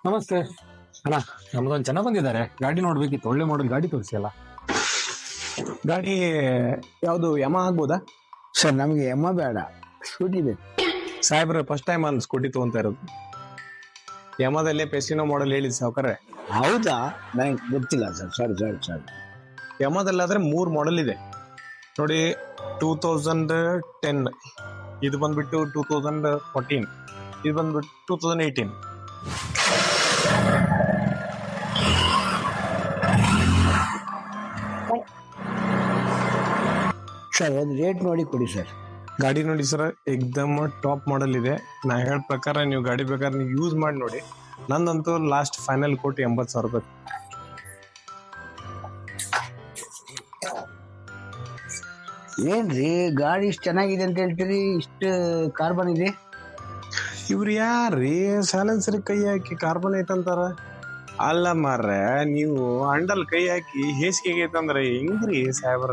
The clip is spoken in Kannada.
ನಮಸ್ತೆ ಅಣ್ಣ, ನಮ್ದೊಂದು ಜನ ಬಂದಿದ್ದಾರೆ, ಗಾಡಿ ನೋಡ್ಬೇಕಿತ್ತು. ಒಳ್ಳೆ ಮಾಡಲ್ ಗಾಡಿ ತೋರಿಸಿ ಅಲ್ಲ. ಗಾಡಿ ಯಾವುದು ಯಮ ಆಗ್ಬೋದಾ? ಸರ್ ನಮಗೆ ಎಮ್ಮ ಬೇಡ, ಸ್ಕೂಟಿ ಬೇಕು. ಸಾಹೇಬ್ರೆ ಫಸ್ಟ್ ಟೈಮ್ ಅಲ್ಲಿ ಸ್ಕೂಟಿ ತಗೊಂತ ಇರೋದು. ಯಮದಲ್ಲೇ ಪೆಸಿನೋ ಮಾಡೆಲ್ ಹೇಳಿ ಸಾವ್ಕಾರೆ. ಹೌದಾ? ನಂಗೆ ಗೊತ್ತಿಲ್ಲ ಸರ್. ಸಾರಿ. ಯಮದಲ್ಲಾದ್ರೆ 3 ಮಾಡೆಲ್ ಇದೆ ನೋಡಿ. 2010, ಇದು ಬಂದ್ಬಿಟ್ಟು 2014, ಇದು ಬಂದ್ಬಿಟ್ಟು 2018. ಸರ್ ಒಂದು ರೇಟ್ ನೋಡಿ ಕೊಡಿ ಸರ್. ಗಾಡಿ ನೋಡಿ ಸರ್, ಎಕ್ದಮ್ ಟಾಪ್ ಮಾಡೆಲ್ ಇದೆ. ನಾ ಹೇಳ ಪ್ರಕಾರ ನೀವು ಗಾಡಿ ಬೇಕಾದ್ರೆ ನೀವು ಯೂಸ್ ಮಾಡಿ ನೋಡಿ. ನಂದಂತೂ ಲಾಸ್ಟ್ ಫೈನಲ್ ಕೊಟ್ಟು 80,000 ರೂಪಾಯಿ. ಏನ್ರಿ ಗಾಡಿ ಇಷ್ಟು ಚೆನ್ನಾಗಿದೆ ಅಂತ ಹೇಳ್ತೀರಿ, ಇಷ್ಟು ಕಾರ್ಬನ್ ಇದೆ? ಇವ್ರು ಯಾರ್ರೀ ಸೈಲೆನ್ಸರ್ ಕೈ ಹಾಕಿ ಕಾರ್ಬನ್ ಐತಂತಾರ? ಅಲ್ಲ ಮಾರ್ರೆ, ನೀವು ಅಂಡಲ್ ಕೈ ಹಾಕಿ ಹೇಸಿಗೆ ಐತಂದ್ರೆ ಹೆಂಗ್ರಿ ಸಾಹೇಬ್ರ?